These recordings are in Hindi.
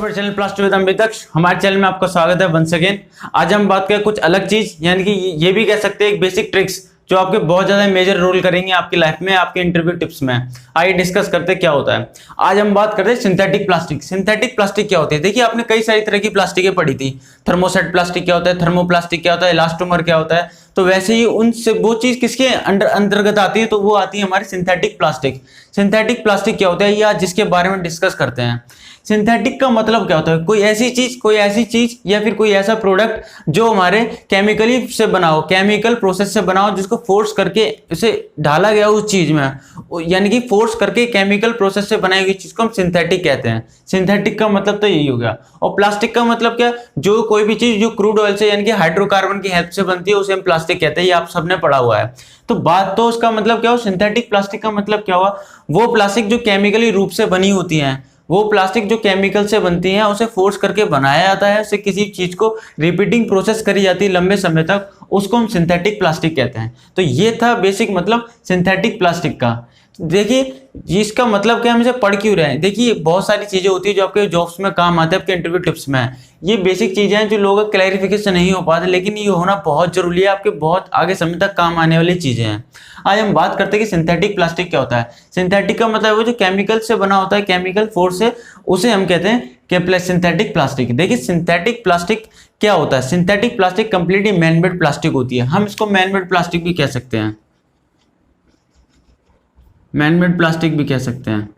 Our channel plastic with Amit Daksh. हमारे चैनल में आपका स्वागत है वंस अगेन। आज हम बात करें कुछ अलग चीज, यानी कि ये भी कह सकते हैं एक बेसिक ट्रिक्स जो आपके बहुत ज्यादा मेजर रोल करेंगे आपकी लाइफ में, आपके इंटरव्यू टिप्स में। आइए डिस्कस करते हैं क्या होता है। आज हम बात करते हैं सिंथेटिक प्लास्टिक। सिंथेटिक प्लास्टिक क्या होती है? देखिए, आपने कई सारी तरह की प्लास्टिकें पढ़ी थी। थर्मोसेट प्लास्टिक क्या होता है, थर्मोप्लास्टिक क्या होता है, इलास्टोमर क्या होता है। तो वैसे ही उनसे वो चीज किसके अंतर्गत आती है, तो वो आती है हमारी सिंथेटिक प्लास्टिक। सिंथेटिक प्लास्टिक क्या होता है, या जिसके बारे में डिस्कस करते हैं। सिंथेटिक का मतलब क्या होता है? कोई ऐसी चीज या फिर कोई ऐसा प्रोडक्ट जो हमारे केमिकली से बना हो, केमिकल प्रोसेस से बना हो, जिसको फोर्स करके उसे ढाला गया उस चीज में, यानी कि फोर्स करके केमिकल प्रोसेस से बनाई गई चीज को हम सिंथेटिक कहते हैं। सिंथेटिक का मतलब तो यही हो गया। और प्लास्टिक का मतलब क्या? जो कोई भी चीज जो क्रूड ऑयल से यानी कि हाइड्रोकार्बन की हेल्प से बनती है उसे हम प्लास्टिक कहते हैं। ये आप सबने पढ़ा हुआ है। तो बात तो उसका मतलब क्या हो, सिंथेटिक प्लास्टिक का मतलब क्या हुआ? वो प्लास्टिक जो केमिकली रूप से बनी होती है, वो प्लास्टिक जो केमिकल से बनती है, उसे फोर्स करके बनाया जाता है, उसे किसी चीज को रिपीटिंग प्रोसेस करी जाती है लंबे समय तक, उसको हम सिंथेटिक प्लास्टिक कहते हैं। तो ये था बेसिक मतलब सिंथेटिक प्लास्टिक का। देखिए, इसका मतलब क्या, हम इसे पढ़ क्यों रहे हैं? देखिए, बहुत सारी चीजें होती है जो आपके जॉब्स में काम आते हैं, आपके इंटरव्यू टिप्स में। ये बेसिक चीजें हैं जो लोगों का क्लैरिफिकेशन नहीं हो पाते, लेकिन ये होना बहुत जरूरी है, आपके बहुत आगे समय तक काम आने वाली चीजें हैं। आज हम बात करते हैं कि सिंथेटिक प्लास्टिक क्या होता है। सिंथेटिक का मतलब वो जो केमिकल से बना होता है, केमिकल फोर्स से, उसे हम कहते हैं सिंथेटिक प्लास्टिक। देखिए, सिंथेटिक प्लास्टिक क्या होता है? Synthetic plastic completely man made plastic होती है। हम इसको मैन मेड प्लास्टिक भी कह सकते हैं, मैन मेड प्लास्टिक भी कह सकते हैं।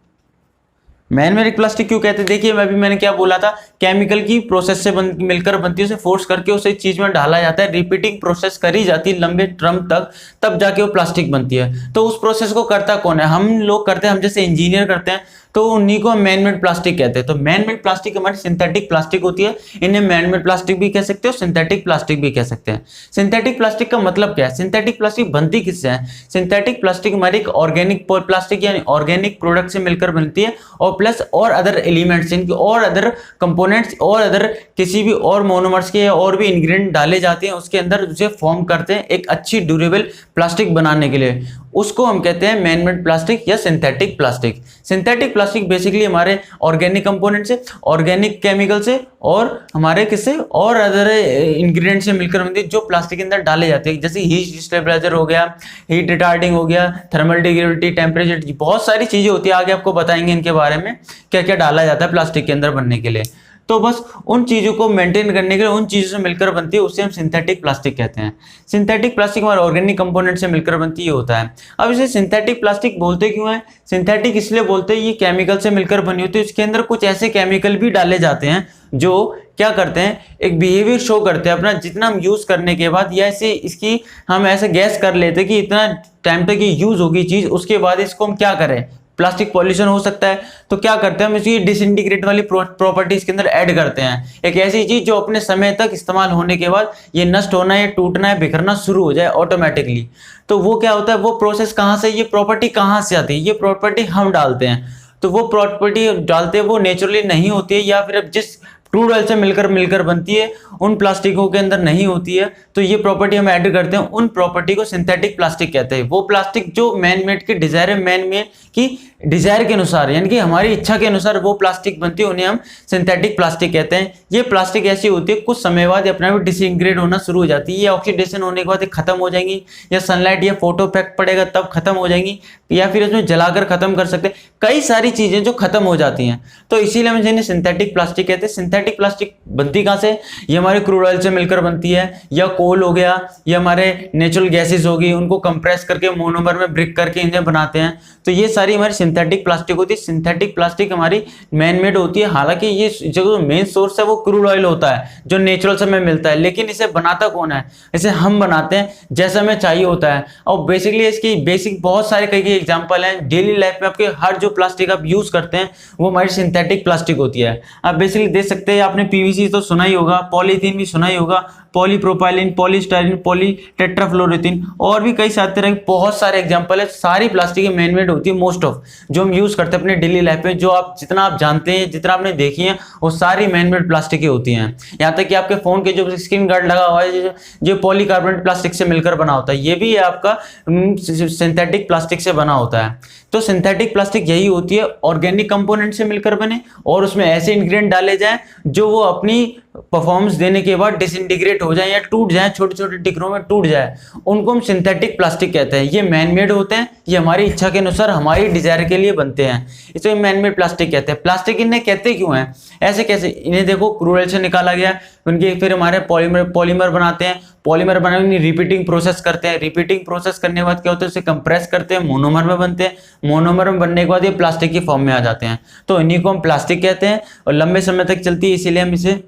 मैन मेड प्लास्टिक क्यों कहते हैं? देखिए, मैंने क्या बोला था, केमिकल की प्रोसेस से मिलकर बनती है, उसे फोर्स करके उसे चीज में डाला जाता है, रिपीटिंग प्रोसेस करी जाती है लंबे टर्म तक, तब जाके वो प्लास्टिक बनती है। तो उस प्रोसेस को करता कौन है? हम लोग करते हैं, हम जैसे इंजीनियर करते हैं, तो उन्हीं को मैन मेड प्लास्टिक कहते हैं। तो मैन मेड प्लास्टिक हमारी सिंथेटिक प्लास्टिक होती है। इन्हें मैन मेड प्लास्टिक भी कह सकते हो, सिंथेटिक प्लास्टिक भी कह सकते हैं। सिंथेटिक प्लास्टिक का मतलब क्या है? सिंथेटिक प्लास्टिक बनती किससे है? सिंथेटिक प्लास्टिक हमारी एक ऑर्गेनिक प्लास्टिक यानी ऑर्गेनिक प्रोडक्ट से मिलकर बनती है, और प्लस और अदर एलिमेंट्स, इनकी और अदर कंपोनेंट्स और अदर किसी भी और मोनोमर्स के और भी इंग्रेडिएंट डाले जाते हैं उसके अंदर, उसे फॉर्म करते हैं एक अच्छी ड्यूरेबल प्लास्टिक बनाने के लिए। उसको हम कहते हैं मैन मेड प्लास्टिक या synthetic plastic. Synthetic plastic basically हमारे ऑर्गेनिक कंपोनेंट से, ऑर्गेनिक केमिकल से, और हमारे किससे और अदर इंग्रेडिएंट से मिलकर बनती है, जो प्लास्टिक के अंदर डाले जाते हैं। जैसे हीट स्टेबलाइजर हो गया, हीट रिटार्डिंग हो गया, थर्मल डिग्रेडेबिलिटी, टेम्परेचर, बहुत सारी चीजें होती है। आगे आपको बताएंगे इनके बारे में क्या क्या डाला जाता है प्लास्टिक के अंदर बनने के लिए। तो बस उन चीजों को मेंटेन करने के लिए उन चीजों से मिलकर बनती है, उसे हम सिंथेटिक प्लास्टिक कहते हैं। सिंथेटिक प्लास्टिक हमारे ऑर्गेनिक कंपोनेंट से मिलकर बनती है, होता है। अब इसे सिंथेटिक प्लास्टिक बोलते क्यों है? सिंथेटिक इसलिए बोलते हैं, ये केमिकल से मिलकर बनी होती है। इसके अंदर कुछ ऐसे केमिकल भी डाले जाते हैं जो क्या करते हैं, एक बिहेवियर शो करते हैं अपना, जितना हम यूज करने के बाद, या ऐसे इसकी हम ऐसे गैस कर लेते हैं कि इतना टाइम तक ये यूज होगी चीज, उसके बाद इसको हम क्या करें, प्लास्टिक पॉल्यूशन हो सकता है। तो क्या करते हैं, हम इसकी डिसइंटीग्रेट वाली प्रॉपर्टी इसके अंदर ऐड करते हैं, एक ऐसी चीज जो अपने समय तक इस्तेमाल होने के बाद ये नष्ट होना या टूटना या बिखरना शुरू हो जाए ऑटोमेटिकली। तो वो क्या होता है, वो प्रोसेस कहाँ से, ये प्रॉपर्टी कहाँ से आती है? ये प्रॉपर्टी हम डालते हैं। तो वो प्रॉपर्टी डालते हैं, वो नेचुरली नहीं होती है, या फिर अब जिस क्रूड ऑयल से मिलकर बनती है उन प्लास्टिकों के अंदर नहीं होती है। तो ये प्रॉपर्टी हम ऐड करते हैं, उन प्रॉपर्टी को सिंथेटिक प्लास्टिक कहते हैं। वो प्लास्टिक जो मैन मेड की डिजायर है, मैन मेड की डिजायर के अनुसार, यानी कि हमारी इच्छा के अनुसार वो प्लास्टिक बनती है, उन्हें हम सिंथेटिक प्लास्टिक कहते हैं। ये प्लास्टिक ऐसी होती है, कुछ समय बाद अपने आप डिसइंटीग्रेट होना शुरू हो जाती है। ये ऑक्सीडेशन होने के बाद खत्म हो जाएंगी, या सनलाइट या फोटो इफेक्ट पड़ेगा तब खत्म हो जाएंगी, या फिर इसमें जलाकर खत्म कर सकते हैं। कई सारी चीजें जो खत्म हो जाती हैं, तो इसीलिए हम इन्हें सिंथेटिक प्लास्टिक कहते हैं। सिंथेटिक प्लास्टिक बनती कहाँ से? ये हमारे क्रूड ऑयल से मिलकर बनती है, या कोल हो गया, या हमारे नेचुरल गैसेस होगी, उनको कंप्रेस करके मोनोमर में ब्रेक करके इन्हें बनाते हैं। तो ये सारी हमारी सिंथेटिक प्लास्टिक होती है। सिंथेटिक प्लास्टिक हमारी मैन मेड होती है। हालांकि ये जो मेन सोर्स है वो क्रूड ऑयल होता है जो नेचुरल से हमें मिलता है, लेकिन इसे बनाता कौन है? इसे हम बनाते हैं जैसा हमें चाहिए होता है। और बेसिकली इसकी बेसिक बहुत सारे कई एग्जांपल हैं डेली लाइफ में। आपके हर जो प्लास्टिक आप यूज करते हैं वो हमारी सिंथेटिक प्लास्टिक होती है। आप बेसिकली देख सकते सकते हैं, आपने पीवीसी तो सुना ही होगा, पॉलीथीन भी सुना ही होगा, पॉलीप्रोपाइलिन, पॉलीस्टाइरिन, पॉलीटेट्राफ्लोरोथीन, और भी कई सारे तरह के बहुत सारे एग्जांपल है। सारी प्लास्टिक मैन मेड होती है, मोस्ट ऑफ जो हम यूज करते हैं अपने डेली लाइफ में, जो आप जितना आप जानते हैं, जितना आपने देखी है, वो सारी मैन मेड प्लास्टिक की होती हैं। यहाँ तक कि आपके फोन के जो स्क्रीन गार्ड लगा हुआ है, जो पॉलीकार्बोनेट प्लास्टिक से मिलकर बना होता है, ये भी आपका सिंथेटिक प्लास्टिक से बना होता है। तो सिंथेटिक प्लास्टिक यही होती है, ऑर्गेनिक कंपोनेंट से मिलकर बने और उसमें ऐसे इंग्रेडिएंट डाले जाएं जो वो अपनी परफॉर्मेंस देने के बाद डिसइंटीग्रेट हो जाए या टूट जाए, छोटे छोटे टुकड़ों में टूट जाए, उनको हम सिंथेटिक प्लास्टिक कहते हैं। ये मैन मेड होते हैं, ये हमारी इच्छा के अनुसार हमारी डिजायर के लिए बनते हैं, इसे मैन मेड प्लास्टिक कहते हैं। प्लास्टिक इन्हें कहते क्यों हैं, ऐसे कैसे? इन्हें देखो क्रूरल से निकाला गया, उनके फिर हमारे पॉलीमर बनाते हैं, पॉलीमर बनाने रिपीटिंग प्रोसेस करते हैं, रिपीटिंग प्रोसेस करने के बाद क्या होता है, उसे कंप्रेस करते हैं, मोनोमर में बनते हैं, मोनोमर में बनने के बाद ये प्लास्टिक की फॉर्म में आ जाते हैं। तो इन्हीं को हम प्लास्टिक कहते हैं और लंबे समय तक चलती है, इसीलिए हम इसे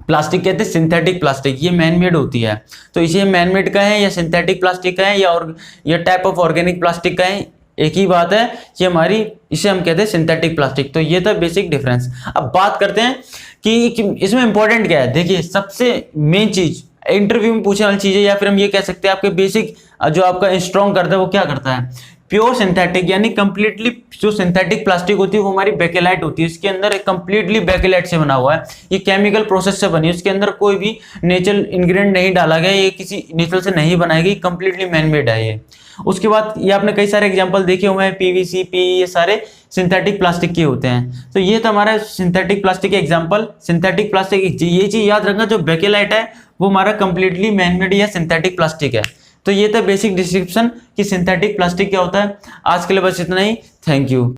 प्लास्टिक कहते हैं। सिंथेटिक प्लास्टिक ये मैन मेड होती है, तो इसे मैन मेड का है या सिंथेटिक प्लास्टिक का है या टाइप ऑफ ऑर्गेनिक प्लास्टिक का है, एक ही बात है कि हमारी, इसे हम कहते हैं सिंथेटिक प्लास्टिक। तो ये था बेसिक डिफरेंस। अब बात करते हैं कि इसमें इंपॉर्टेंट क्या है। देखिए सबसे मेन चीज इंटरव्यू में पूछने वाली चीज है, या फिर हम ये कह सकते हैं आपके बेसिक जो आपका स्ट्रॉन्ग करता है वो क्या करता है, प्योर सिंथेटिक यानी कंप्लीटली जो सिंथेटिक प्लास्टिक होती है वो हमारी बेकेलाइट होती है, इसके अंदर एक कंप्लीटली बेकेलाइट से बना हुआ है, ये केमिकल प्रोसेस से बनी है, इसके अंदर कोई भी नेचुरल इंग्रेडिएंट नहीं डाला गया, ये किसी नेचुरल से नहीं बनाई गई, कंप्लीटली मैन मेड है ये। उसके बाद ये आपने कई सारे एग्जांपल देखे हुए हैं, पीवीसी, पीई, ये सारे सिंथेटिक प्लास्टिक के होते हैं। तो ये तो हमारा सिंथेटिक प्लास्टिक के एग्जांपल। सिंथेटिक प्लास्टिक ये चीज याद रखना, जो बेकेलाइट है वो हमारा कंप्लीटली मैन मेड या सिंथेटिक प्लास्टिक है। तो ये था बेसिक डिस्क्रिप्शन कि सिंथेटिक प्लास्टिक क्या होता है। आज के लिए बस इतना ही, थैंक यू।